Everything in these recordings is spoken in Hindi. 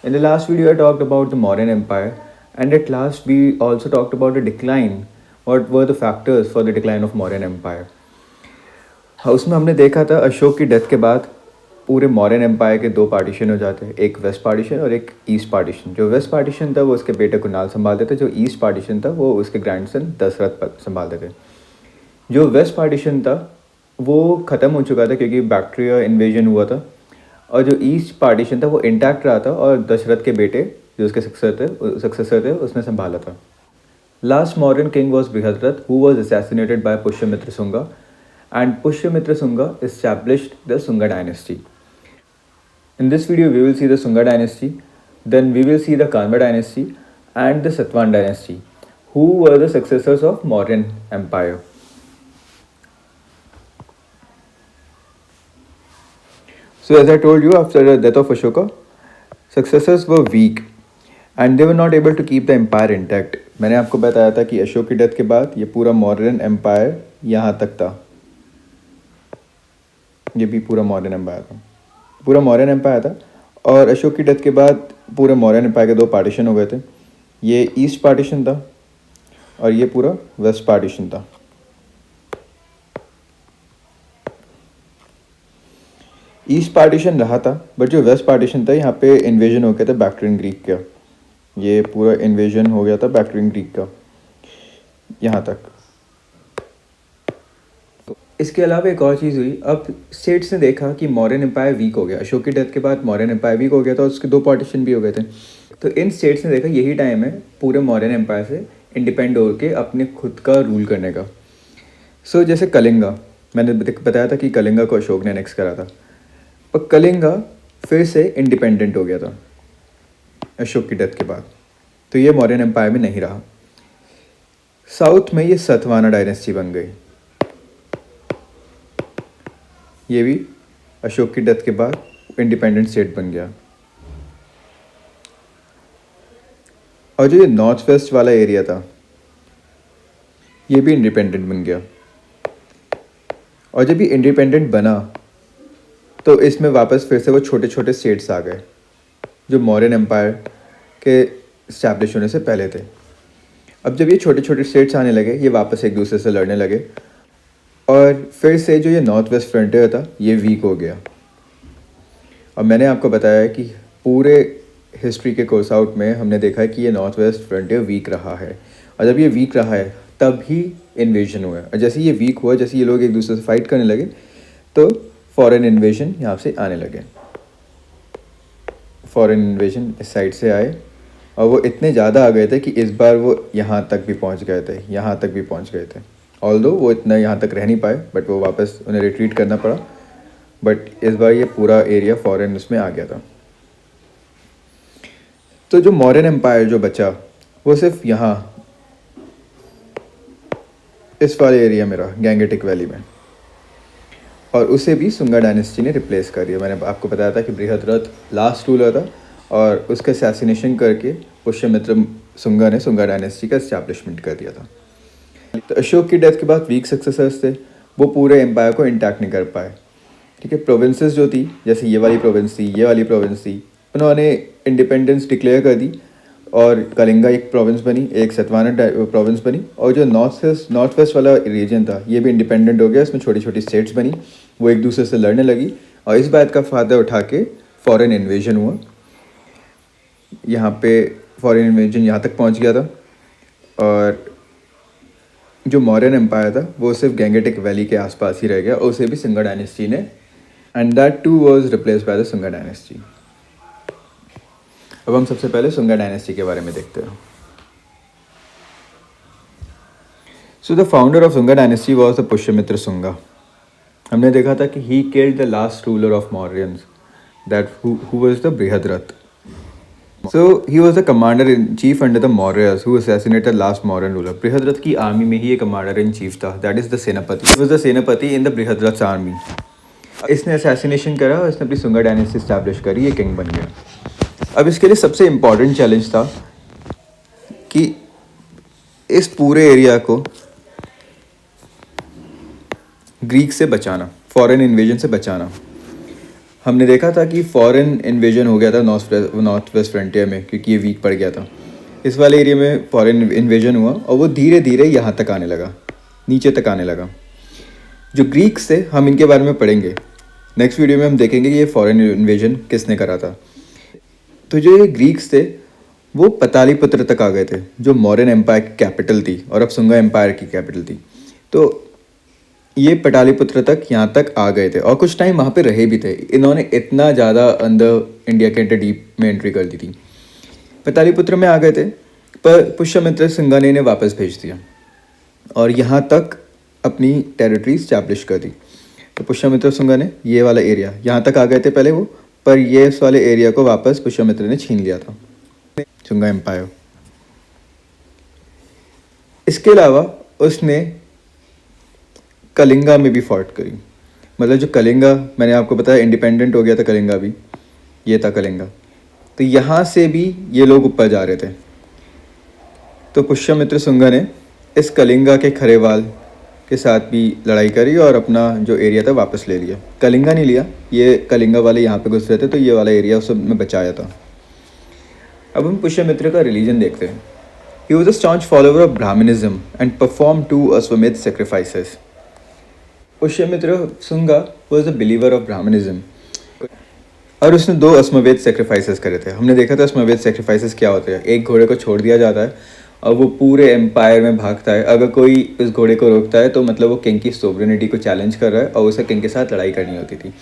In the last video, I talked about the Mauryan Empire, and at last, we also talked about the decline. What were the factors for the decline of Mauryan Empire? उसमें हमने देखा था अशोक की डेथ के बाद पूरे मौर्यन एम्पायर के दो पार्टीशन हो जाते हैं, एक वेस्ट पार्टीशन और एक ईस्ट पार्टीशन। जो वेस्ट पार्टीशन था वो उसके बेटे कुणाल संभालते थे, जो ईस्ट पार्टीशन था वो उसके ग्रैंडसन दशरथ संभालते थे। जो वेस्ट पार्टीशन था वो ख़त्म हो चुका था क्योंकि बैक्टीरिया इन्वेजन हुआ था, और जो ईस्ट पार्टीशन था वो इंटैक्ट रहा था और दशरथ के बेटे जो उसके सक्सेसर थे उसने संभाला था। Last Mauryan king was Brihadratha, who was assassinated by Pushyamitra Shunga, and Pushyamitra Sunga established the Sunga dynasty. In this video, we will see the Sunga dynasty, then we will see the Kanva dynasty and the Satwan dynasty, who were the successors of Mauryan Empire. So as I told you, after the death of Ashoka, successors were weak and they were not able to keep the empire intact. मैंने आपको बताया था कि अशोक की डेथ के बाद ये पूरा मौर्यन एम्पायर यहाँ तक था। ये भी पूरा मौर्यन एम्पायर था, पूरा मौर्यन एम्पायर था। और अशोक की डेथ के बाद पूरे मौर्यन एम्पायर के दो पार्टीशन हो गए थे। ये ईस्ट पार्टीशन था और ये पूरा वेस्ट पार्टीशन था। ईस्ट पार्टीशन रहा था, बट जो वेस्ट पार्टीशन था यहाँ पे इन्वेजन हो गया था बैक्ट्रियन ग्रीक का। ये पूरा इन्वेजन हो गया था बैक्ट्रियन ग्रीक का यहाँ तक। इसके अलावा एक और चीज़ हुई, अब स्टेट्स ने देखा कि मौर्यन एम्पायर वीक हो गया। अशोक की डेथ के बाद मौर्यन एम्पायर वीक हो गया था, उसके दो पार्टीशन भी हो गए थे। तो इन स्टेट्स ने देखा यही टाइम है पूरे मौर्यन एम्पायर से इंडिपेंड होकर अपने खुद का रूल करने का। सो जैसे कलिंगा, मैंने बताया था कि कलिंगा को अशोक ने एनेक्स करा था, पर कलिंगा फिर से इंडिपेंडेंट हो गया था अशोक की डेथ के बाद, तो ये मौर्यन एम्पायर में नहीं रहा। साउथ में ये सतवाना डायनेस्टी बन गई। ये भी अशोक की डेथ के बाद इंडिपेंडेंट स्टेट बन गया। और जो ये नॉर्थ वेस्ट वाला एरिया था ये भी इंडिपेंडेंट बन गया। और जब ये इंडिपेंडेंट बना तो इसमें वापस फिर से वो छोटे छोटे स्टेट्स आ गए जो मौर्यन एम्पायर के इस्टेब्लिश होने से पहले थे। अब जब ये छोटे छोटे स्टेट्स आने लगे, ये वापस एक दूसरे से लड़ने लगे और फिर से जो ये नॉर्थ वेस्ट फ्रंटियर था ये वीक हो गया। और मैंने आपको बताया कि पूरे हिस्ट्री के कोर्स आउट में हमने देखा है कि ये नॉर्थ वेस्ट फ्रंटियर वीक रहा है, और जब ये वीक रहा है तब ही इन्वेजन हुआ है। और जैसे ये वीक हुआ, जैसे ये लोग एक दूसरे से फाइट करने लगे तो फॉरेन इन्वेजन यहाँ से आने लगे। फॉरेन इन्वेजन इस साइड से आए और वो इतने ज़्यादा आ गए थे कि इस बार वो यहाँ तक भी पहुँच गए थे, यहाँ तक भी पहुँच गए थे। ऑल्दो वो इतना यहाँ तक रह नहीं पाए, बट वो वापस उन्हें रिट्रीट करना पड़ा। बट इस बार ये पूरा एरिया फॉरेन उसमें आ गया था। तो जो मौर्यन एम्पायर जो बचा वो सिर्फ यहाँ इस वाले एरिया में रहा, गैंगेटिक वैली में, और उसे भी सुंगा डायनेस्टी ने रिप्लेस कर दिया। मैंने आपको बताया था कि बृहद्रथ लास्ट रूलर था और उसका असैसिनेशन करके पुष्यमित्र सुंगा ने सुंगा डायनेस्टी का इस्टेब्लिशमेंट कर दिया था। तो अशोक की डेथ के बाद वीक सक्सेसर्स थे, वो पूरे एम्पायर को इंटैक्ट नहीं कर पाए। ठीक है, प्रोविंसेस जो थी, जैसे ये वाली प्रोविंस थी, ये वाली प्रोविंस थी, उन्होंने इंडिपेंडेंस डिक्लेयर कर दी और कलिंगा एक प्रोविंस बनी, एक सतवाना प्रोविंस बनी। और जो नॉर्थ वेस्ट वाला रीजन था ये भी इंडिपेंडेंट हो गया, इसमें छोटी छोटी स्टेट्स बनी, वो एक दूसरे से लड़ने लगी। और इस बात का फ़ायदा उठा के फॉरेन इन्वेजन हुआ, यहाँ पे फॉरेन इन्वेजन यहाँ तक पहुँच गया था। और जो मौर्यन एम्पायर था वो सिर्फ गैंगेटिक वैली के आसपास ही रह गया, और उसे भी सुंगा डायनेस्टी ने, and that too was replaced by the Sunga dynasty. अब हम सबसे पहले सुंगा डायनेस्टी के बारे में देखते हैं। So the founder of Sunga dynasty was the Pushyamitra Sunga. हमने देखा था कि he killed the last ruler of Mauryans, that who was the Brihadratha. So he was the commander in chief under the Mauryas who assassinated the last Mauryan ruler. Brihadratha की आर्मी में ही एक कमांडर इन चीफ था, that is the सेनापति. He was the सेनापति in the बृहद्रथ's army. इसने असैसिनेशन करा और इसने अपनी सुंगा डायनेस्टी स्टैब्लिश करी, ये किंग बन गया। अब इसके लिए सबसे इम्पॉर्टेंट चैलेंज था कि इस पूरे एरिया को ग्रीक से बचाना, फॉरेन इन्वेजन से बचाना। हमने देखा था कि फॉरेन इन्वेजन हो गया था नॉर्थ वेस्ट फ्रंटियर में, क्योंकि ये वीक पड़ गया था। इस वाले एरिया में फॉरेन इन्वेजन हुआ और वो धीरे धीरे यहाँ तक आने लगा, नीचे तक आने लगा। जो ग्रीक्स थे, हम इनके बारे में पढ़ेंगे नेक्स्ट वीडियो में। हम देखेंगे कि ये फॉरेन इन्वेजन किसने करा था। तो जो ये ग्रीक्स थे वो पतालीपुत्र तक आ गए थे, जो मौर्यन एम्पायर की कैपिटल थी और अब सुंगा एम्पायर की कैपिटल थी। तो ये पटालीपुत्र तक यहाँ तक आ गए थे और कुछ टाइम वहाँ पे रहे भी थे। इन्होंने इतना ज़्यादा अंदर इंडिया के डीप में एंट्री कर दी थी। पतालीपुत्र में आ गए थे, पर पुष्यमित्र सुंगा ने इन्हें वापस भेज दिया और यहाँ तक अपनी टेरिटरी स्टैब्लिश कर दी। तो पुष्यमित्र सुंगा ने ये वाला एरिया, यहाँ तक आ गए थे पहले वो, पर ये इस वाले एरिया को वापस पुष्यमित्र ने छीन लिया था, सुंगा एम्पायर। इसके अलावा उसने कलिंगा में भी फॉर्ट करी। मतलब जो कलिंगा, मैंने आपको बताया इंडिपेंडेंट हो गया था कलिंगा भी, ये था कलिंगा। तो यहाँ से भी ये लोग ऊपर जा रहे थे। तो पुष्यमित्र सुंगा ने इस कलिंगा के खरेवाल के साथ भी लड़ाई करी और अपना जो एरिया था वापस ले लिया। कलिंगा नहीं लिया, ये कलिंगा वाले यहाँ पे घुस रहे थे, तो ये वाला एरिया उस में बचाया था। अब हम पुष्यमित्र का रिलीजन देखते हैं। He was a staunch follower of Brahminism and performed 2 Ashwamedh sacrifices. Pushyamitra Sunga was a believer of Brahminism और उसने 2 अश्वमेध सेक्रीफाइसेस करे थे। हमने देखा था अश्वमेध सेक्रीफाइसेस क्या होते हैं। एक घोड़े को छोड़ दिया जाता है और वो पूरे एम्पायर में भागता है। अगर कोई उस घोड़े को रोकता है तो मतलब वो किंग की सोवरेनिटी को चैलेंज कर रहा है और उसे किंग के साथ लड़ाई करनी होती थी।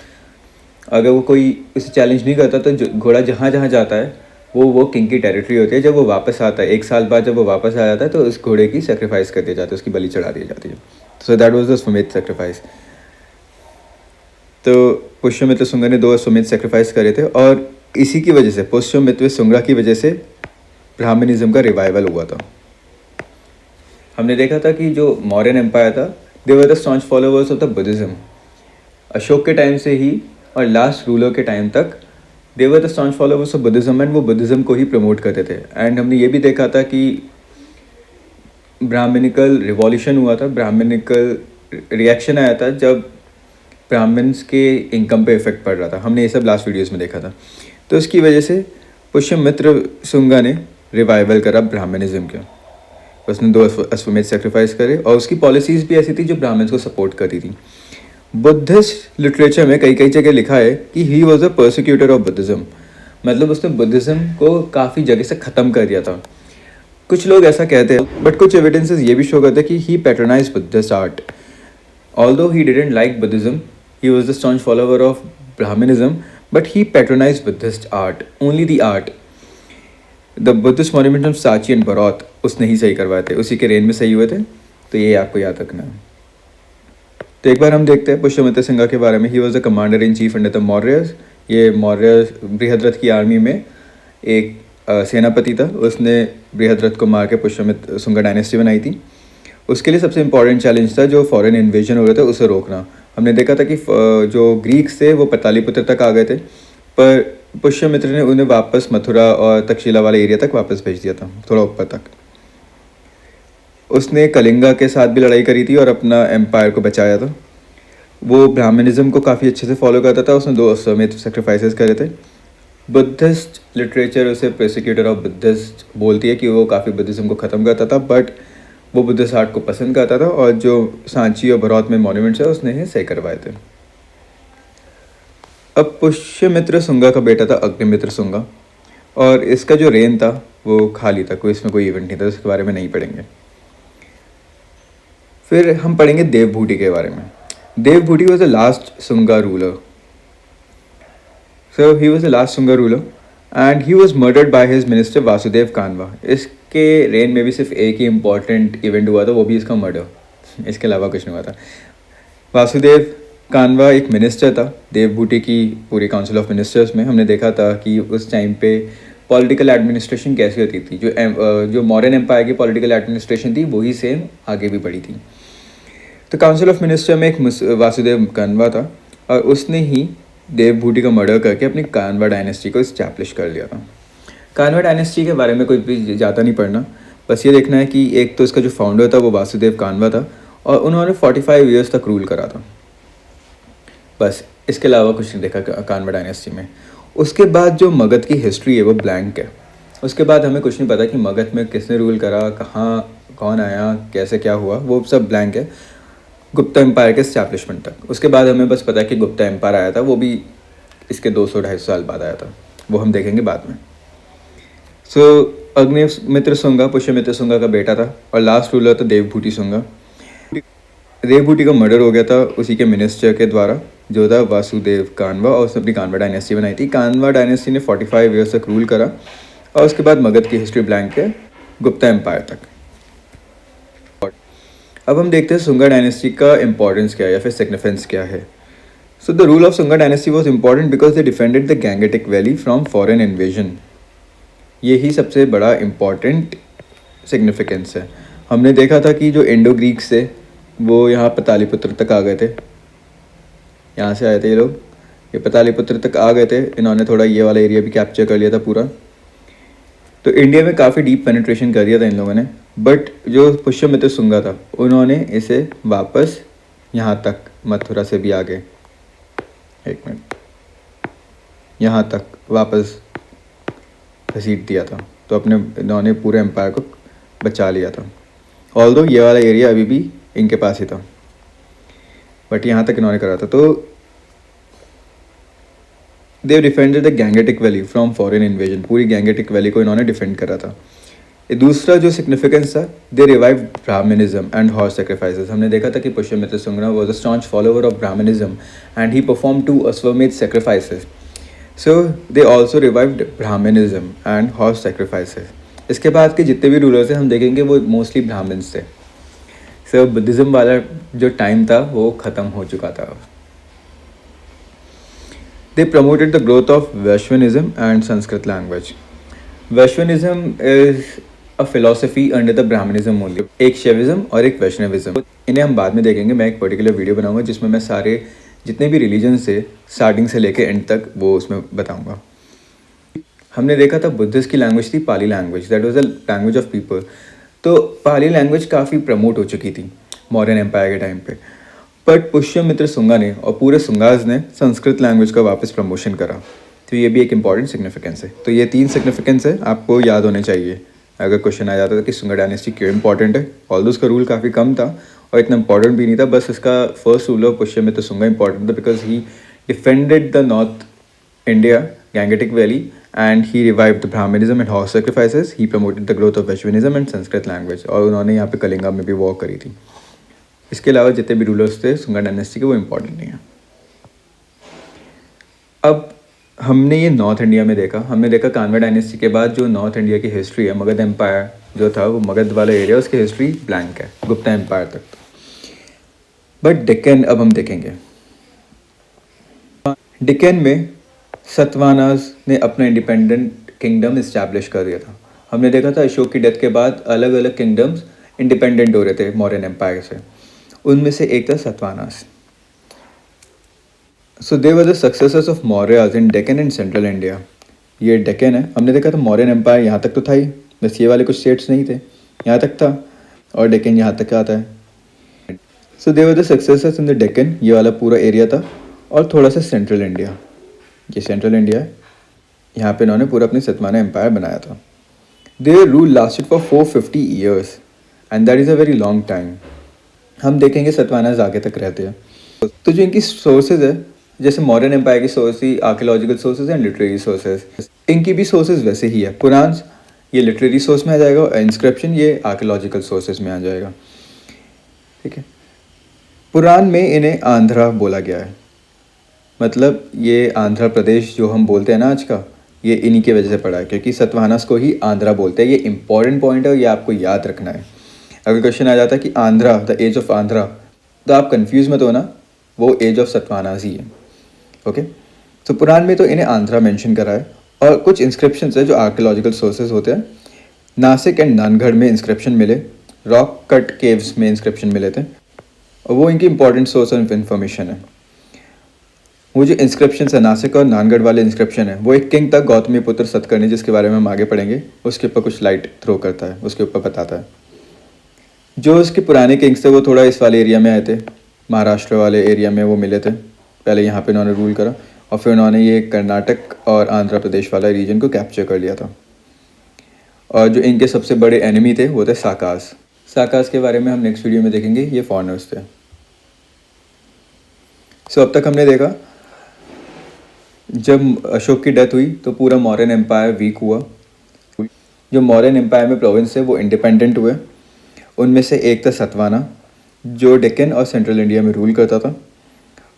अगर वो कोई उसे चैलेंज नहीं करता तो घोड़ा जहाँ जहाँ जाता है वो किंग की टेरिटरी होती है। जब वो वापस आता है 1 साल बाद, जब वो वापस आ जाता है तो उस घोड़े की सेक्रीफाइस कर दिया जाता है, उसकी बलि चढ़ा दी जाती है। सो दैट वाज द अश्वमेध सेक्रीफाइस। तो पुष्यमित्र सुंगा ने 2 अश्वमेध सेक्रीफाइस करे थे और इसी की वजह से, पुष्यमित्र सुंगा की वजह से ब्राह्मणिज्म का रिवाइवल हुआ था। हमने देखा था कि जो मौर्यन एम्पायर था, they were the staunch followers of the Buddhism. Ashoka के टाइम से ही और लास्ट रूलर के टाइम तक they were the staunch followers of Buddhism and वो बुद्धिज्म को ही प्रमोट करते थे। एंड हमने ये भी देखा था कि ब्राह्मणिकल रिवॉल्यूशन हुआ था, ब्राह्मणिकल रिएक्शन आया था जब ब्राह्मण्स के इनकम पे इफेक्ट पड़ रहा था। हमने ये सब लास्ट वीडियोस में देखा था। तो इसकी वजह से पुष्यमित्र सुंगा ने रिवाइवल करा ब्राह्मणिज्म का। उसने 2 अश्वमेध सेक्रीफाइस करे और उसकी पॉलिसीज़ भी ऐसी थी जो ब्राह्मण्स को सपोर्ट करती थी। बुद्धिस्ट लिटरेचर में कई जगह लिखा है कि he was a persecutor of Buddhism. मतलब उसने बुद्धिज्म को काफ़ी जगह से ख़त्म कर दिया था। कुछ लोग ऐसा कहते हैं, बट कुछ एविडेंसेस ये भी शो करते हैं कि he patronise Buddhist art. Although he didn't like Buddhism, he was the staunch follower of Brahminism, but he patronized Buddhist art, only the art. The Buddhist monuments of Sachi and Bharat उसने ही सही करवाए थे, उसी के रेन में सही हुए थे। तो ये आपको याद रखना है। तो एक बार हम देखते हैं पुष्यमित्र सुंगा के बारे में। ही was the commander in chief under the Mauryas. ये मौर्य बृहद्रथ की आर्मी में एक सेनापति था। उसने बृहद्रथ को मार के पुष्यमित्र सुंगा डायनेस्टी बनाई थी। उसके लिए सबसे इंपॉर्टेंट चैलेंज था जो फॉरेन इन्वेजन हो रहा था उसे रोकना। हमने देखा था कि जो ग्रीक्स थे वो पतालीपुत्र तक आ गए थे, पर पुष्यमित्र ने उन्हें वापस मथुरा और तक्षशिला वाले एरिया तक वापस भेज दिया था, थोड़ा ऊपर तक। उसने कलिंगा के साथ भी लड़ाई करी थी और अपना एम्पायर को बचाया था। वो ब्राह्मणिज्म को काफ़ी अच्छे से फॉलो करता था। उसने 2 अश्वमेध सेक्रीफाइसेस करे थे। बुद्धिस्ट लिटरेचर उसे प्रोसिक्यूटर ऑफ बुद्धिस्ट बोलती है कि वो काफ़ी बुद्धिज्म को ख़त्म करता था, बट वो बुद्धिस्ट आर्ट को पसंद करता था और जो सांची और भरौत में मॉन्यूमेंट्स है उसने ही सही करवाए थे। अब पुष्यमित्र सुंगा का बेटा था अग्निमित्र सुंगा और इसका जो रेन था वो खाली था, कोई इसमें कोई इवेंट नहीं था, उसके बारे में नहीं पढ़ेंगे। फिर हम पढ़ेंगे देवभूति के बारे में। Devabhuti was the last Sunga ruler. So he was the last Sunga ruler and he was murdered by his minister Vasudev कानवा। इसके रेन में भी सिर्फ एक ही इम्पॉर्टेंट इवेंट हुआ था, वो भी इसका मर्डर, इसके अलावा कुछ नहीं हुआ था। वासुदेव कानवा एक मिनिस्टर था देवभूति की पूरी काउंसिल ऑफ मिनिस्टर्स में। हमने देखा था कि उस टाइम पे पॉलिटिकल एडमिनिस्ट्रेशन कैसी होती थी। जो मौर्यन एम्पायर की पॉलिटिकल एडमिनिस्ट्रेशन थी वही सेम आगे भी बढ़ी थी। तो काउंसिल ऑफ मिनिस्टर में एक वासुदेव कानवा था और उसने ही देवभूति का मर्डर करके अपनी कानवा डायनेस्टी को इस्टेब्लिश कर लिया था। कानवा डायनेस्टी के बारे में कोई भी ज़्यादा नहीं पढ़ना, बस ये देखना है कि एक तो इसका जो फाउंडर था वो वासुदेव कानवा था और उन्होंने 45 ईयर्स तक रूल करा था। बस इसके अलावा कुछ नहीं देखा कान्वा डायनेस्टी में। उसके बाद जो मगध की हिस्ट्री है वो ब्लैंक है। उसके बाद हमें कुछ नहीं पता कि मगध में किसने रूल करा, कहाँ कौन आया, कैसे क्या हुआ, वो सब ब्लैंक है गुप्ता एम्पायर के इस्टेब्लिशमेंट तक। उसके बाद हमें बस पता है कि गुप्ता एम्पायर आया था, वो भी इसके 200-250 साल बाद आया था, वो हम देखेंगे बाद में। सो अग्निमित्र शुंगा पुष्यमित्र शुंगा का बेटा था और लास्ट रूलर था देवभूति शुंगा। देवभूति का मर्डर हो गया था उसी के मिनिस्टर के द्वारा जो था वासुदेव कान्वा, और उसने अपनी कान्वा डायनेस्टी बनाई थी। कान्वा डायनेस्टी ने 45 ईयर्स तक रूल करा और उसके बाद मगध की हिस्ट्री ब्लैंक है गुप्ता एम्पायर तक। अब हम देखते हैं सुंगा डायनेस्टी का इंपॉर्टेंस क्या है या फिर सिग्निफिकेंस क्या है। So the rule of Sunga dynasty was important because they defended the Gangetic valley from foreign invasion. यही सबसे बड़ा इम्पॉर्टेंट सिग्निफिकेंस है। हमने देखा था कि जो इंडो ग्रीक्स थे वो यहाँ पतालीपुत्र तक आ गए थे, यहाँ से आए थे ये लोग, ये पतालीपुत्र तक आ गए थे। इन्होंने थोड़ा ये वाला एरिया भी कैप्चर कर लिया था पूरा, तो इंडिया में काफ़ी डीप पेनिट्रेशन कर दिया था इन लोगों ने। बट जो पुष्यमित्र शुंगा था उन्होंने इसे वापस यहाँ तक, मथुरा से भी आगे, एक मिनट, यहाँ तक वापस घसीट दिया था। तो इन्होंने पूरे एम्पायर को बचा लिया था। ऑल्दो ये वाला एरिया अभी भी इनके पास ही था, बट यहाँ तक इन्होंने करा था। तो they defended the Gangetic valley from foreign invasion, पूरी गैंगेटिक वैली को इन्होंने डिफेंड करा था। दूसरा जो सिग्निफिकेंस था, they revive Brahmanism and horse sacrifices. हमने देखा था कि Pushyamitra Shunga was a staunch follower of Brahmanism and he perform 2 Ashvamedha sacrifices. So they also revived Brahmanism and horse sacrifices. इसके बाद के जितने भी रूलर्स हैं हम देखेंगे वो मोस्टली ब्राह्मण्स थे। सो बुद्धिज़्म वाला जो टाइम था वो ख़त्म हो चुका था। They promoted the growth of Vaishnavism and Sanskrit language. Vaishnavism is a philosophy under the Brahmanism only. एक शैविज्म और एक वैष्णविज्म, इन्हें हम बाद में देखेंगे। मैं एक पर्टिकुलर वीडियो बनाऊंगा जिसमें मैं सारे जितने भी रिलीजन से स्टार्टिंग से लेके एंड तक वो उसमें बताऊंगा। हमने देखा था बुद्धिस्ट की लैंग्वेज थी Pali language, that was the language of people. तो पाली लैंग्वेज काफ़ी प्रमोट हो चुकी थी मौर्यन एम्पायर के टाइम पे, बट पुष्यमित्र शुंगा ने और पूरे शुंगाज ने संस्कृत लैंग्वेज का वापस प्रमोशन करा। तो ये भी एक इंपॉर्टेंट सिग्निफिकेंस है। तो ये 3 सिग्निफिकेंस है, आपको याद होने चाहिए अगर क्वेश्चन आ जाता था कि शुंगा डायनेस्टी क्यों इंपॉर्टेंट है। ऑल्दो उसका रूल काफ़ी कम था और इतना इंपॉर्टेंट भी नहीं था, बस इसका first ruler Pushyamitra Shunga important था because he defended the north India Gangetic valley and he revived the Brahmanism and horse sacrifices. He promoted the growth of Vaishnavism and Sanskrit language. और उन्होंने यहाँ पे कलिंगा में भी वॉर करी थी। इसके अलावा जितने भी रूलर्स थे शुंगा डायनेस्टी के वो इम्पोर्टेंट नहीं है। अब हमने ये नॉर्थ इंडिया में देखा, हमने देखा कान्वा डायनेस्टी के बाद जो नॉर्थ इंडिया की हिस्ट्री है, मगध एम्पायर जो था वो मगध वाला एरिया, उसकी हिस्ट्री ब्लैंक है गुप्ता एम्पायर तक। बट डेक्कन अब हम देखेंगे। डेक्कन में सतवाहनास ने अपना इंडिपेंडेंट किंगडम इस्टेब्लिश कर दिया था। हमने देखा था अशोक की डेथ के बाद अलग अलग किंगडम्स इंडिपेंडेंट हो रहे थे मौर्यन एम्पायर से, उनमें से एक था Satavahanas. So they were the successors of Mauryas in Deccan and central India. ये डेक्कन है, हमने देखा था मौर्यन एम्पायर यहाँ तक तो था ही, बस ये वाले कुछ स्टेट्स नहीं थे, यहाँ तक था, और डेक्कन यहाँ तक आता है। So they were the successors in the Deccan, ये वाला पूरा एरिया था, और थोड़ा सा सेंट्रल इंडिया, ये सेंट्रल इंडिया है, यहाँ पे इन्होंने पूरा अपनी सतवाहना एम्पायर बनाया था। Their rule lasted for 450 years and that is a very long time. हम देखेंगे सतवाहनास आगे तक रहते हैं। तो जो इनकी सोर्सेज है, जैसे मॉडर्न एम्पायर की source he archaeological sources and literary sources, इनकी भी सोर्सेज वैसे ही है। पुराण ये लिटरेरी सोर्स में आ जाएगा और इंस्क्रिप्शन ये आर्कियोलॉजिकल सोर्सेज में आ जाएगा। ठीक है, पुराण में इन्हें आंध्रा बोला गया है, मतलब ये आंध्र प्रदेश जो हम बोलते हैं ना आज का, ये इन्हीं की वजह से पड़ा है क्योंकि सतवाहनास को ही आंध्रा बोलते हैं। ये इंपॉर्टेंट पॉइंट है और ये आपको याद रखना है। अगर क्वेश्चन आ जाता है कि Andhra, the age of Andhra, तो आप कंफ्यूज मत होना, वो एज ऑफ सतवाहनास ही है। ओके, तो पुराण में तो इन्हें आंध्रा मेंशन करा है, और कुछ इंस्क्रिप्शंस है जो आर्कियोलॉजिकल सोर्सेज होते हैं। नासिक एंड नानगढ़ में इंस्क्रिप्शन मिले, रॉक कट केव्स में इंस्क्रिप्शन मिले थे, और वो इनकी इंपॉर्टेंट सोर्स ऑफ इंफॉर्मेशन है। वो जो इंस्क्रिप्शन है नासिक और नानगढ़ वाले इंस्क्रिप्शन है, वो एक किंग था गौतमी पुत्र सतकर्णी, जिसके बारे में हम आगे पढ़ेंगे, उसके ऊपर कुछ लाइट थ्रो करता है, उसके ऊपर बताता है। जो उसके पुराने किंग्स थे वो थोड़ा इस वाले एरिया में आए थे, महाराष्ट्र वाले एरिया में वो मिले थे, पहले यहाँ पे इन्होंने रूल करा और फिर उन्होंने ये कर्नाटक और आंध्र प्रदेश वाला रीजन को कैप्चर कर लिया था। और जो इनके सबसे बड़े एनिमी थे वो थे साकास। साकास के बारे में हम नेक्स्ट वीडियो में देखेंगे, ये फॉरेनर्स थे। सो अब तक हमने देखा जब अशोक की डेथ हुई तो पूरा मौर्यन एम्पायर वीक हुआ। जो मौर्यन एम्पायर में प्रोविंस है वो इंडिपेंडेंट हुए। उनमें से एक था सतवाना जो डेक्कन और सेंट्रल इंडिया में रूल करता था।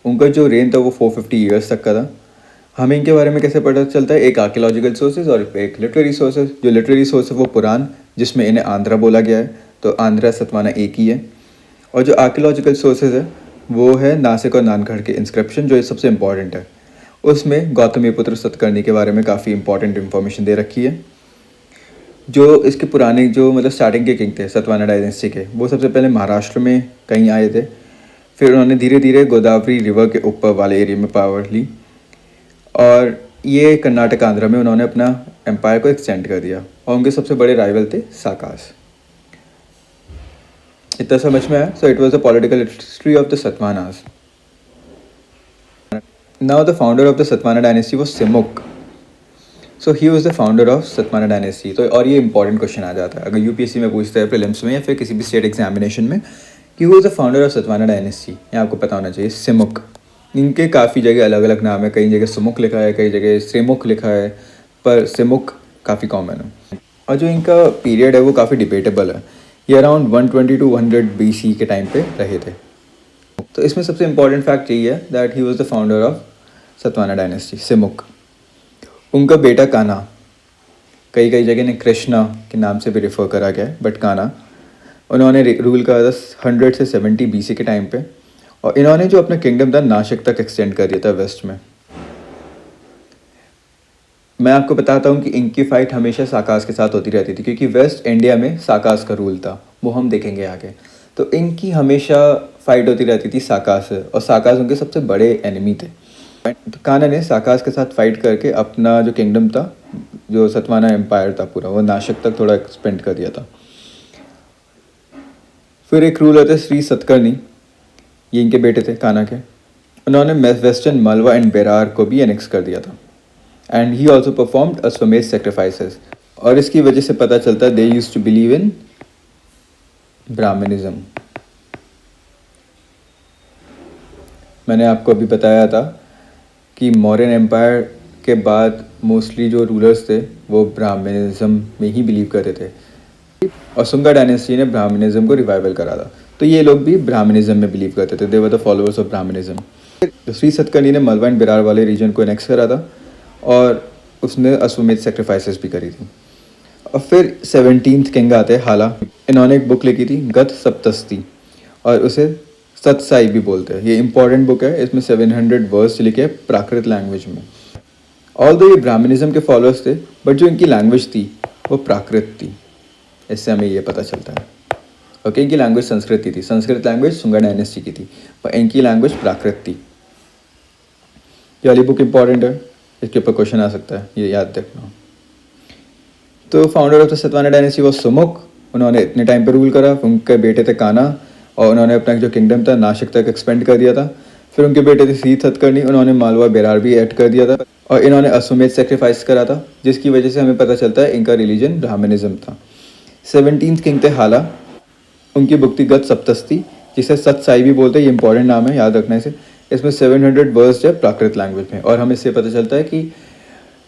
उनका जो रेन था वो 450 ईयर्स तक का था। हमें इनके बारे में कैसे पता चलता है, एक आर्कियोलॉजिकल सोर्सेज और एक लिटरेरी सोर्सेज। जो लिटरेरी सोर्स है वो पुराण जिसमें इन्हें आंध्रा बोला गया है, तो आंध्रा सतवाना एक ही है। और जो आर्कियोलॉजिकल सोर्सेज है वो है नासिक और नानगढ़ के इंस्क्रिप्शन, जो सबसे इंपॉर्टेंट है। उसमें गौतमीपुत्र सतकर्णी के बारे में काफ़ी इंपॉर्टेंट इन्फॉर्मेशन दे रखी है। जो इसके पुराने जो मतलब स्टार्टिंग के किंग थे सतवाना डायनेस्टी के, वो सबसे पहले महाराष्ट्र में कहीं आए थे। फिर उन्होंने धीरे धीरे गोदावरी रिवर के ऊपर वाले एरिया में पावर ली और ये कर्नाटक आंध्र में उन्होंने अपना एम्पायर को एक्सटेंड कर दिया। और उनके सबसे बड़े राइवल थे साकास। इतना समझ में आया? So it was the political history of the Satavahanas. Now the founder of the Satavahana dynasty was Simuka. So he was the founder of Satavahana dynasty. तो और ये इंपॉर्टेंट क्वेश्चन आ जाता है अगर यूपीएससी में पूछते हैं प्रीलिम्स में या फिर किसी भी स्टेट एग्जामिनेशन में कि who is the founder of Satavahana dynasty, ये आपको पता होना चाहिए। सिमुक। इनके काफ़ी जगह अलग अलग नाम है, कई जगह सुमुक लिखा है, कई जगह सिमुक लिखा है, पर सिमुक काफ़ी कॉमन है। और जो इनका पीरियड है वो काफ़ी डिबेटेबल है। ये अराउंड 120 to 100 BC के टाइम पे रहे थे। तो इसमें सबसे इंपॉर्टेंट फैक्ट यही है that he was the founder of Satavahana dynasty, Simuk. उनका बेटा कान्हा, कई कई जगह ने कृष्णा के नाम से भी रेफर करा गया है, बट कान्हा, उन्होंने रूल करा था 100 से 70 BC के टाइम पे। और इन्होंने जो अपना किंगडम था नासिक तक एक्सटेंड कर दिया था वेस्ट में। मैं आपको बताता हूँ कि इनकी फाइट हमेशा साकास के साथ होती रहती थी क्योंकि वेस्ट इंडिया में साकास का रूल था, वो हम देखेंगे आगे। तो इनकी हमेशा फाइट होती रहती थी साकास से, और साकास उनके सबसे बड़े एनिमी थे। तो कान्हा ने साकास के साथ फाइट करके अपना जो किंगडम था, जो सतवाना एम्पायर था पूरा, वो नासिक तक थोड़ा एक्सपेंड कर दिया था। फिर एक रूलर थे श्री सतकर्णी, ये इनके बेटे थे कान्हा के। उन्होंने वेस्टर्न मालवा एंड बेरार को भी एनेक्स कर दिया था। And he also performed Ashvamedha sacrifices. और इसकी वजह से पता चलता है they used to believe in Brahmanism. मैंने आपको अभी बताया था कि मौर्यन एम्पायर के बाद मोस्टली जो रूलर्स थे वो ब्राह्मणिज्म में ही बिलीव करते थे, और सुंगा डायनेस्टी ने ब्राह्मणिज्म को रिवाइवल करा था। तो ये लोग भी ब्राह्मणिज्म में बिलीव करते थे, they were the followers of Brahmanism. Shri Satakarni ने मालवा एंड बिरार वाले रीजन को एनेक्स करा था और उसने अश्वमेध सेक्रीफाइसेस भी करी थी। और फिर 17th किंग आते हैं हाला। इन्होंने एक बुक लिखी थी गत सप्तस्ती, और उसे सतसाई भी बोलते हैं। ये इंपॉर्टेंट बुक है, इसमें 700 वर्ड्स लिखे हैं प्राकृत लैंग्वेज में। ऑल्दो ये ब्राह्मणिज्म के फॉलोअर्स थे, बट जो इनकी लैंग्वेज थी वो प्राकृत थी। इससे हमें ये पता चलता है। ओके, इनकी लैंग्वेज संस्कृत थी, संस्कृत लैंग्वेज सुंगा डायनेस्टी की थी, पर इनकी लैंग्वेज प्राकृत थी। ये वाली बुक इंपॉर्टेंट है, इसके ऊपर क्वेश्चन आ सकता है, ये याद रखना। तो founder of the Satavahana dynasty वो सुमुक। उन्होंने इतने टाइम पे रूल करा। उनके बेटे थे कान्हा, और उन्होंने अपना जो किंगडम था नासिक तक एक्सपेंड कर दिया था। फिर उनके बेटे थे श्री सतकर्णी, उन्होंने मालवा बेरार भी ऐड कर दिया था, और इन्होंने अश्वमेध सेक्रीफाइस करा था, जिसकी वजह से हमें पता चलता है इनका रिलीजन ब्राह्मणिज्म था। 17th किंग थे हाला। उनकी बुक थी गत सप्तस्ती, जिसे सतसाई भी बोलते हैं। ये इंपॉर्टेंट नाम है, याद रखने से। इसमें 700 वर्ड्स है प्राकृत लैंग्वेज में, और हमें इससे पता चलता है कि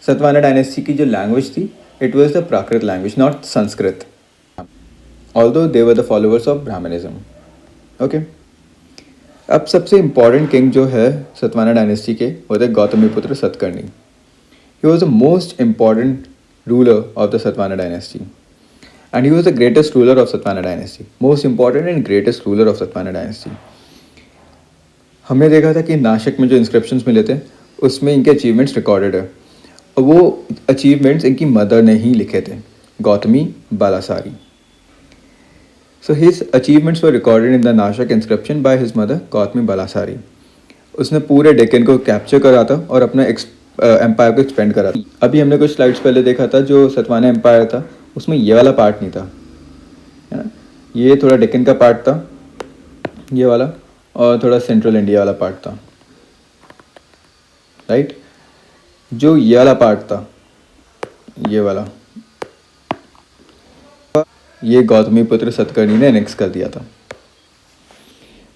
सतवाना डायनेस्टी की जो लैंग्वेज थी it was the Prakrit language, not Sanskrit, although they were the followers of Brahmanism. Okay, अब सबसे इंपॉर्टेंट किंग जो है सतवाना डायनेस्टी के वो थे गौतमीपुत्र सतकर्णी। ही was the most important ruler of the Satavahana dynasty, and he was the greatest ruler of Satavahana dynasty, most important and greatest ruler of Satavahana dynasty। हमने देखा था कि नासिक में जो इंस्क्रिप्शंस मिले थे उसमें इनके अचीवमेंट्स रिकॉर्डेड है, और वो अचीवमेंट्स इनकी मदर ने ही लिखे थे, Gautami Balashri. So his achievements were recorded in the Nasik inscription by his mother Gautami Balashri. उसने पूरे डेक्कन को कैप्चर करा था और अपना एम्पायर को एक्सपेंड करा था। अभी हमने कुछ स्लाइड्स पहले देखा था जो सतवाना एम्पायर था उसमें ये वाला पार्ट नहीं था, है ना। ये थोड़ा डेक्कन का पार्ट था ये वाला, और थोड़ा सेंट्रल इंडिया वाला पार्ट था। राइट। जो ये वाला पार्ट था, ये वाला, ये गौतमीपुत्र सतकर्णी ने एनेक्स कर दिया था।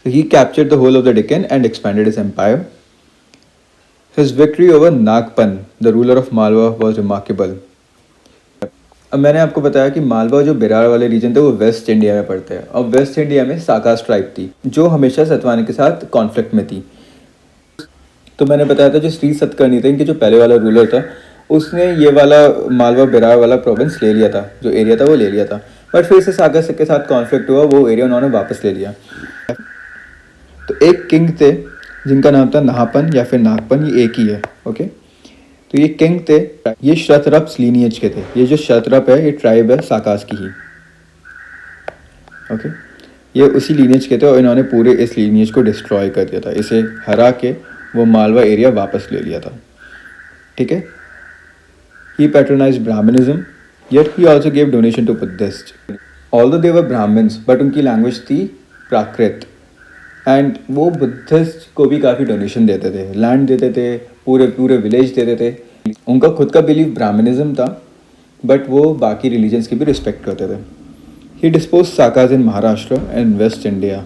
So he captured the whole of the Deccan and expanded his empire. His victory over Nagpan, the ruler of Malwa, was remarkable. अब मैंने आपको बताया कि मालवा जो बिरार वाले रीजन थे वो वेस्ट इंडिया में पड़ते हैं, और वेस्ट इंडिया में साकास ट्राइब थी जो हमेशा सतवाहन के साथ कॉन्फ्लिक्ट में थी। तो मैंने बताया था जो श्री सतकर्णी थे, इनके जो पहले वाला रूलर था, उसने ये वाला मालवा बिरार वाला प्रोविंस ले लिया था, जो एरिया था वो ले लिया था, बट फिर से साकास के साथ कॉन्फ्लिक्ट हुआ, वो एरिया उन्होंने वापस ले लिया। तो एक किंग थे जिनका नाम था नाहपन या फिर नागपन, ये एक ही है, ओके। तो ये किंग थे, ये शतरप्स लीनियज के थे। ये जो शतरप है ये ट्राइब है साकास की ही, ओके। ये उसी लीनियज के थे और इन्होंने पूरे इस लीनियज को डिस्ट्रॉय कर दिया था, इसे हरा के वो मालवा एरिया वापस ले लिया था, ठीक है। He patronised Brahmanism, yet he also gave donation to Buddhist. Although they were Brahmans, but उनकी लैंग्वेज थी प्राकृत, एंड वो बुद्धिस्ट को भी काफ़ी डोनेशन देते थे, लैंड देते थे, पूरे पूरे विलेज देते थे। उनका खुद का बिलीव ब्राह्मणिज्म था, बट वो बाकी रिलीजन्स की भी रिस्पेक्ट करते थे। He disposed Sakas in Maharashtra and west India.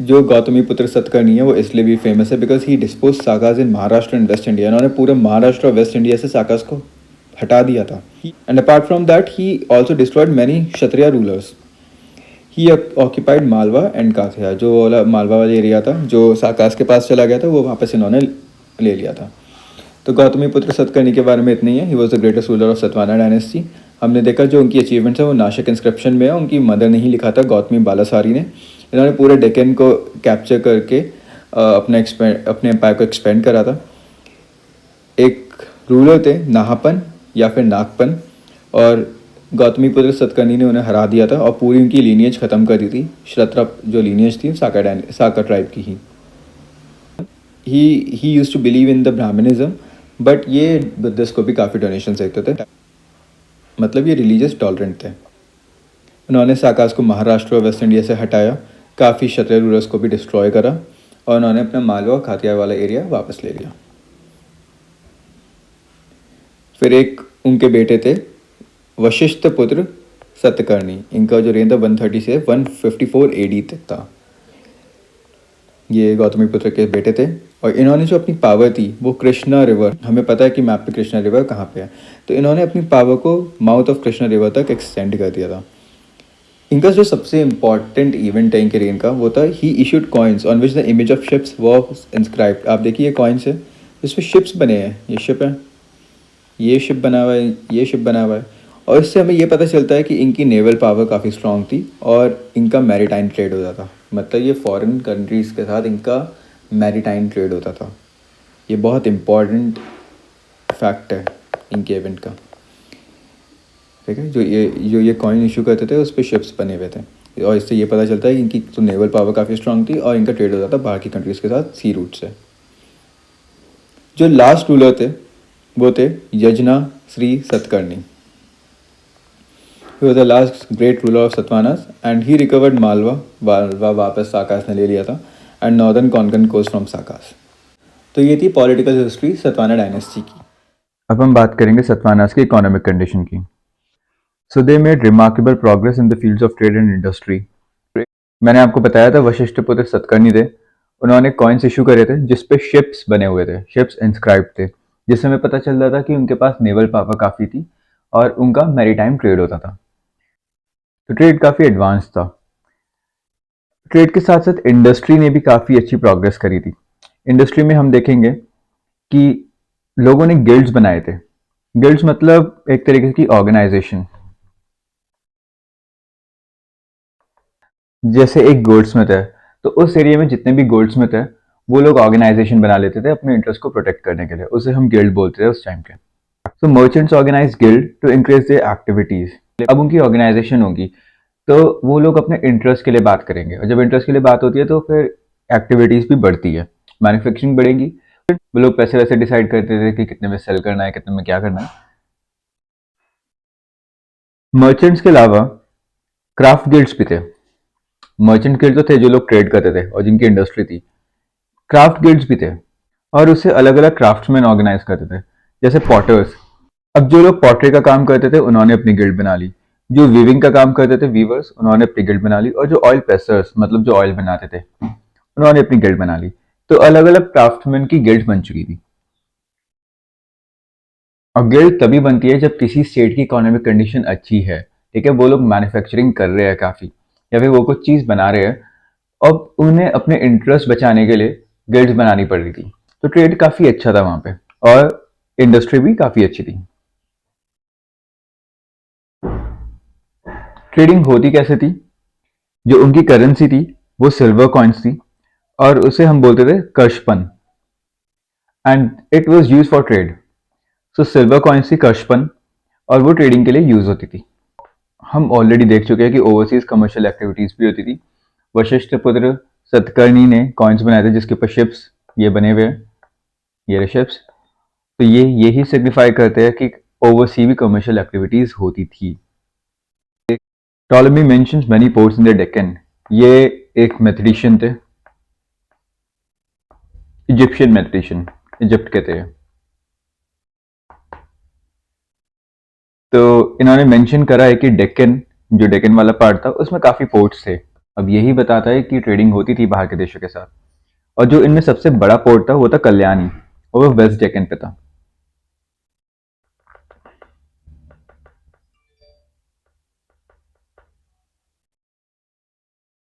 जो गौतमीपुत्र सतकर्णी है वो इसलिए भी फेमस है because he disposed Sakas in Maharashtra and west India. इन्होंने पूरे महाराष्ट्र और वेस्ट इंडिया से साकाज को हटा दिया था। And apart from that he also destroyed many Kshatriya rulers. He occupied Malwa and Kathia, जो वाला मालवा वाला एरिया था जो साकास के पास चला गया था, वो वापस इन्होंने ले लिया था। तो गौतमीपुत्र सतकर्णी के बारे में इतनी है। ही was the greatest ruler of Satavahana dynasty. हमने देखा जो उनकी अचीवमेंट्स है वो नाशक इंस्क्रिप्शन में है, उनकी मदर ने ही लिखा था, गौतमी बालासारी ने। इन्होंने पूरे डेक्कन को कैप्चर करके अपने एम्पायर को एक्सपेंड करा था। एक रूलर थे नाहपन या फिर नागपन, और गौतमीपुत्र सतकर्णी ने उन्हें हरा दिया था और पूरी उनकी लीनियज ख़त्म कर दी थी। शत्रप जो लीनियज थी साका ट्राइब की ही। He used to believe in the Brahmanism, but ये बुद्धिस्ट को भी काफ़ी डोनेशन देते थे, मतलब ये रिलीजियस टॉलरेंट थे। उन्होंने साकास को महाराष्ट्र और वेस्ट इंडिया से हटाया, काफ़ी क्षत्रिय रूलर्स को भी डिस्ट्रॉय करा, और उन्होंने अपना मालवा और खातिया वाला एरिया वापस ले लिया। फिर एक उनके बेटे थे वशिष्ठ पुत्र सतकर्णी। इनका जो रेन था 130 से 154 एडी तक था। ये गौतमीपुत्र के बेटे थे, और इन्होंने जो अपनी पावर थी वो कृष्णा रिवर, हमें पता है कि मैप पे कृष्णा रिवर कहाँ पे है, तो इन्होंने अपनी पावर को माउथ ऑफ कृष्णा रिवर तक एक्सटेंड कर दिया था। इनका जो सबसे इम्पॉर्टेंट इवेंट है इनके रेन का वो था he issued coins on which the image of ships was inscribed. आप देखिए ये कॉइन्स है जिसमें शिप्स बने हैं, ये शिप है, ये शिप बना हुआ है, ये शिप बना हुआ है, और इससे हमें ये पता चलता है कि इनकी नेवल पावर काफ़ी स्ट्रॉन्ग थी और इनका मैरीटाइम ट्रेड होता था। मतलब ये फॉरेन कंट्रीज़ के साथ इनका मैरीटाइम ट्रेड होता था। ये बहुत इम्पॉर्टेंट फैक्ट है इनके इवेंट का, ठीक है। जो ये कॉइन इशू करते थे उस पर शिप्स बने हुए थे, और इससे ये पता चलता है कि इनकी तो नेवल पावर काफ़ी स्ट्रॉन्ग थी और इनका ट्रेड होता था बाहर की कंट्रीज़ के साथ सी रूट से। जो लास्ट रूलर थे वो थे यजना Shri Satakarni. He was the last great ruler of Satavahanas and he recovered Malwa वापस साकास ने ले लिया था, and northern Konkan coast from साकास। तो ये थी पॉलिटिकल हिस्ट्री सतवाना डायनेस्टी की। अब हम बात करेंगे सतवानास की इकोनॉमिक कंडीशन की। So they made remarkable progress in the fields of trade and industry. मैंने आपको बताया था वशिष्ठ पुत्र सतकर्णी थे, उन्होंने कॉइन्स इशू करे थे जिसपे शिप्स बने हुए थे, शिप्स इंस्क्राइब थे, जिससे हमें पता चल रहा था कि उनके पास नेवल पावर काफ़ी थी और उनका मैरीटाइम ट्रेड होता था। तो ट्रेड काफ़ी एडवांस था। ट्रेड के साथ साथ इंडस्ट्री ने भी काफ़ी अच्छी प्रोग्रेस करी थी। इंडस्ट्री में हम देखेंगे कि लोगों ने गिल्ड्स बनाए थे। गिल्ड्स मतलब एक तरीके की ऑर्गेनाइजेशन। जैसे एक गोल्डस्मिथ है तो उस एरिया में जितने भी गोल्डस्मिथ है वो लोग ऑर्गेनाइजेशन बना लेते थे अपने इंटरेस्ट को प्रोटेक्ट करने के लिए, उसे हम गिल्ड बोलते थे उस टाइम के। So merchants organise guild to increase their activities. अब उनकी ऑर्गेनाइजेशन होगी तो वो लोग अपने इंटरेस्ट के लिए बात करेंगे, और जब इंटरेस्ट के लिए बात होती है तो फिर एक्टिविटीज भी बढ़ती है, मैन्युफैक्चरिंग बढ़ेगी। वो लोग पैसे वैसे डिसाइड करते थे कि कितने में सेल करना है, कितने में क्या करना है। मर्चेंट्स के अलावा क्राफ्ट गिल्ड्स भी थे। मर्चेंट गिल्ड तो थे जो लोग ट्रेड करते थे और जिनकी इंडस्ट्री थी। क्राफ्ट गिल्ड्स भी थे और उसे अलग अलग क्राफ्ट्समैन ऑर्गेनाइज करते थे, जैसे पॉटर्स। अब जो लोग पॉटरी का काम करते थे उन्होंने अपनी गिल्ड बना ली, जो वीविंग का काम करते थे वीवर्स उन्होंने अपनी गिल्ड बना ली, और जो ऑयल प्रेसर्स मतलब जो ऑयल बनाते थे उन्होंने अपनी गिल्ड बना ली। तो अलग अलग क्राफ्ट्समैन की गिल्ड बन चुकी थी। और गिल्ड तभी बनती है जब किसी स्टेट की इकोनॉमिक कंडीशन अच्छी है, ठीक है, वो लोग मैन्युफैक्चरिंग कर रहे हैं काफी, या फिर वो कुछ चीज बना रहे हैं, अब उन्हें अपने इंटरेस्ट बचाने के लिए गिल्ड्स बनानी पड़ रही थी। तो ट्रेड काफी अच्छा था वहां पे, और इंडस्ट्री भी काफी अच्छी थी। ट्रेडिंग होती कैसे थी? जो उनकी करेंसी थी वो सिल्वर कॉइन्स थी, और उसे हम बोलते थे karshapana, and it was use for trade. So silver coins थी कर्शपन, और वो ट्रेडिंग के लिए यूज होती थी। हम ऑलरेडी देख चुके हैं कि ओवरसीज कमर्शियल एक्टिविटीज भी होती थी। वशिष्ठपुत्र सतकर्णी ने कॉइन्स बनाए थे जिसके ऊपर शिप्स ये बने हुए हैं, ये रहे शिप्स। तो ये यही सिग्निफाई करते हैं कि ओवरसी भी कमर्शियल एक्टिविटीज होती थी। Ptolemy mentions many ports in the Deccan. ये एक मैथमेटिशियन थे, इजिप्शियन मैथमेटिशियन, इजिप्ट के थे। तो इन्होंने मेंशन करा है कि डेक्कन, जो डेक्कन वाला पार्ट था उसमें काफी पोर्ट्स थे। अब यही बताता है कि ट्रेडिंग होती थी बाहर के देशों के साथ। और जो इनमें सबसे बड़ा पोर्ट था वो था कल्याणी, और वो वेस्ट डेक्कन पे था।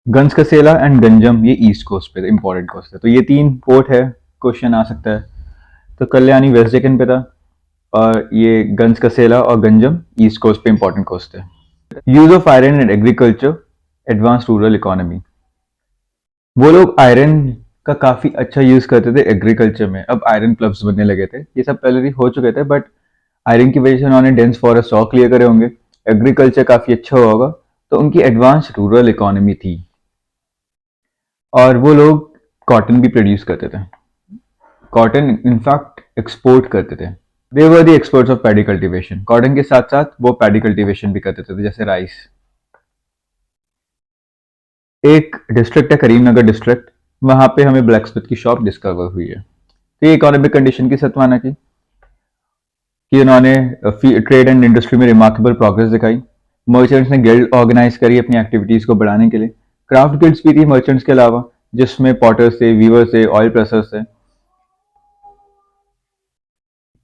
गंज कसेला एंड गंजम ये ईस्ट कोस्ट पे इंपॉर्टेंट कोस्ट है, तो ये तीन पोर्ट है, क्वेश्चन आ सकता है। तो कल्याणी वेस्ट डेक्कन पे था, और ये गंज कसेला और गंजम ईस्ट कोस्ट पे इंपॉर्टेंट कोस्ट है। Use of iron in agriculture, advance rural economy. वो लोग आयरन का काफी अच्छा यूज करते थे एग्रीकल्चर में। अब आयरन क्लब्स बनने लगे थे, ये सब पहले भी हो चुके थे, बट आयरन की वजह से उन्होंने डेंस फॉरेस्ट और क्लियर करे होंगे, एग्रीकल्चर काफी अच्छा हुआ होगा, तो उनकी एडवांस रूरल इकोनॉमी थी। और वो लोग कॉटन भी प्रोड्यूस करते थे, कॉटन इनफैक्ट एक्सपोर्ट करते थे। They were the experts of paddy cultivation. Cotton के साथ साथ वो पैडी कल्टीवेशन भी करते थे, जैसे राइस। एक डिस्ट्रिक्ट है करीमनगर डिस्ट्रिक्ट, वहां पे हमें ब्लैक स्मिथ की शॉप डिस्कवर हुई है। तो ये इकोनॉमिक कंडीशन की सत्वाना की कि उन्होंने ट्रेड एंड इंडस्ट्री में रिमार्केबल प्रोग्रेस दिखाई। मर्चेंट्स ने गिल्ड ऑर्गेनाइज करी अपनी एक्टिविटीज को बढ़ाने के लिए। क्राफ्ट गिल्ड्स भी थी मर्चेंट्स के अलावा, जिसमें पॉटर्स थे, वीवर्स थे, ऑयल प्रेसर्स थे।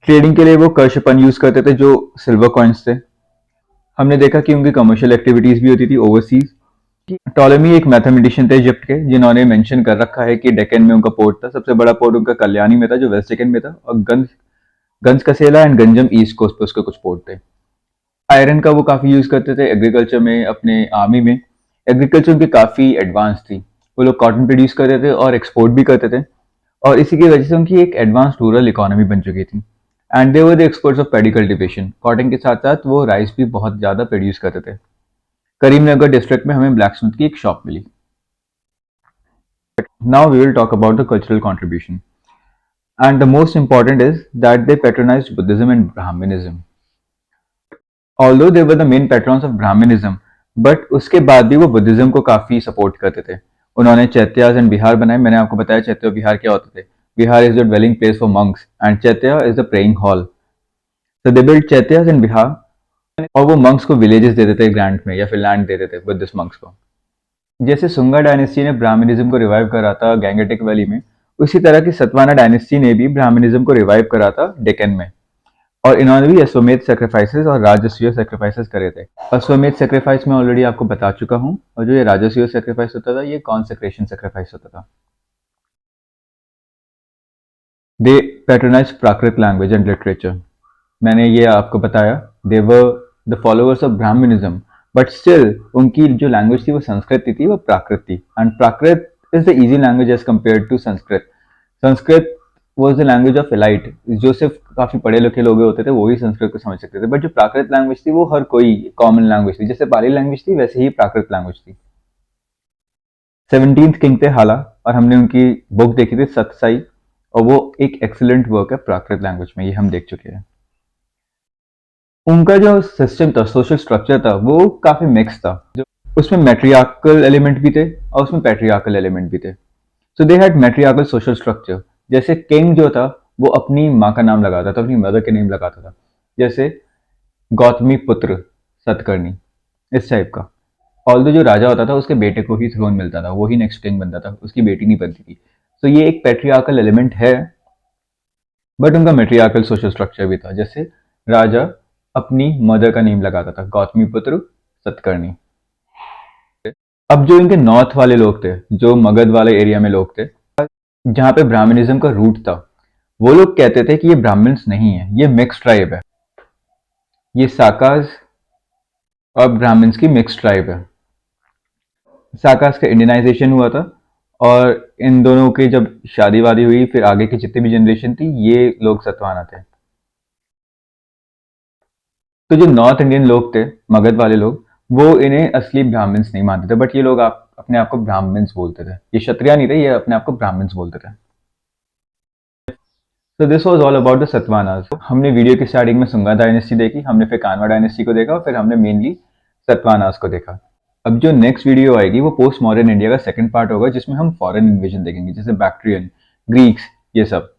ट्रेडिंग के लिए वो कर्शपन यूज करते थे जो सिल्वर कॉइन्स थे। हमने देखा कि उनकी कमर्शियल एक्टिविटीज भी होती थी ओवरसीज। टॉलेमी एक मैथमेटिशियन थे इजिप्ट के, जिन्होंने मेंशन कर रखा है कि डेक्कन में उनका पोर्ट था। सबसे बड़ा पोर्ट उनका कल्याणी में था जो वेस्ट डेक्कन में था, और गंज गंज कसेला एंड गंजम ईस्ट कोस्ट पे उसके कुछ पोर्ट थे। आयरन का वो काफी यूज करते थे एग्रीकल्चर में, अपने आर्मी में। एग्रीकल्चर उनकी काफी एडवांस थी, वो लोग कॉटन प्रोड्यूस करते थे और एक्सपोर्ट भी करते थे, और इसी की वजह से उनकी एक एडवांस रूरल इकोनॉमी बन चुकी थी। And they were the experts of paddy cultivation. Cotton के साथ साथ वो राइस भी बहुत ज्यादा प्रोड्यूस करते थे। करीमनगर डिस्ट्रिक्ट में हमें ब्लैक स्मिथ की एक शॉप मिली। Now we will talk about the cultural contribution. And the most important is that they patronized Buddhism and Brahminism. Although they were the main patrons of Brahminism, but उसके बाद भी वो बुद्धिज्म को काफी सपोर्ट करते थे। उन्होंने चैत्याज एंड बिहार बनाए। मैंने आपको बताया चैत्य और बिहार क्या होते थे। Bihar is the dwelling place for monks and Chaitya is the praying hall. So they built chaityas in Bihar, और वो monks को villages देते थे ग्रांट में, या फिर लैंड देते थे बुद्धिस्ट monks को। जैसे सुंगा डायनेस्टी ने ब्राह्मणिज्म को रिवाइव करा था गैंगेटिक वैली में, उसी तरह की सतवाना डायनेस्टी ने भी ब्राह्मणिज्म को रिवाइव करा था डेक्कन में। और इन्होंने भी अश्वमेध सेक्रीफाइसेस और राजसूय सेक्रीफाइसेस करे थे। अश्वमेध सेक्रीफाइस में ऑलरेडी आपको बता चुका हूँ, और जो ये राजसूय सेक्रीफाइस होता था ये कॉन्सेक्रेशन सेक्रीफाइस होता था। They patronise Prakrit language and literature. मैंने ये आपको बताया, they were the followers of Brahmanism, but still उनकी जो लैंग्वेज थी वो संस्कृत थी, वो प्राकृत थी। And Prakrit is the easy language as compare to Sanskrit. Sanskrit was the language of elite, जो सिर्फ काफी पढ़े लिखे लोग होते थे वो ही संस्कृत को समझ सकते थे। बट जो प्राकृत लैंग्वेज थी वो हर कोई कॉमन लैंग्वेज थी, जैसे पाली लैंग्वेज थी वैसे ही प्राकृत लैंग्वेज थी। 17th किंग थे हाला, और हमने उनकी बुक देखी थी सतसाई, और वो एक एक्सीलेंट वर्क है प्राकृत लैंग्वेज में, ये हम देख चुके हैं। उनका जो सिस्टम था, सोशल स्ट्रक्चर था, वो काफी मिक्स था। जो उसमें मैट्रियार्कल एलिमेंट भी थे और उसमें पैट्रियार्कल एलिमेंट भी थे। सो दे हैड मैट्रियार्कल सोशल स्ट्रक्चर, जैसे किंग जो था वो अपनी माँ का नाम लगाता था, अपनी मदर के नेम लगाता था, जैसे गौतमी पुत्र सतकर्णी, इस टाइप का। ऑल्दो जो राजा होता था उसके बेटे को ही थ्रोन मिलता था, वो ही नेक्स्ट किंग बनता था, उसकी बेटी नहीं बनती थी। तो ये एक पेट्रियार्कल एलिमेंट है, बट उनका मेट्रियार्कल सोशल स्ट्रक्चर भी था। जैसे राजा अपनी मदर का नेम लगाता था, गौतमी पुत्र सतकर्णी। अब जो इनके नॉर्थ वाले लोग थे, जो मगध वाले एरिया में लोग थे, जहाँ पे ब्राह्मणिज्म का रूट था, वो लोग कहते थे कि ये ब्राह्मण्स नहीं है, ये मिक्स ट्राइब है, ये साकाज और ब्राह्मण्स की मिक्स ट्राइब है। साकाज का इंडियनाइजेशन हुआ था, और इन दोनों की जब शादी वादी हुई, फिर आगे की जितनी भी जनरेशन थी, ये लोग सतवाना थे। तो जो नॉर्थ इंडियन लोग थे, मगध वाले लोग, वो इन्हें असली ब्राह्मण्स नहीं मानते थे, बट ये लोग अपने आप को ब्राह्मण्स बोलते थे। ये क्षत्रिय नहीं थे, ये अपने आप को ब्राह्मण्स बोलते थे। तो this was all about the Satavahanas. हमने वीडियो की स्टार्टिंग में सुंगा डायनेस्टी देखी, हमने फिर कानवा डायनेस्टी को देखा, और फिर हमने मेनली सतवानास को देखा। अब जो नेक्स्ट वीडियो आएगी वो पोस्ट मॉडर्न इंडिया का सेकंड पार्ट होगा, जिसमें हम फॉरेन इन्वेजन देखेंगे, जैसे बैक्ट्रियन, ग्रीक्स, ये सब।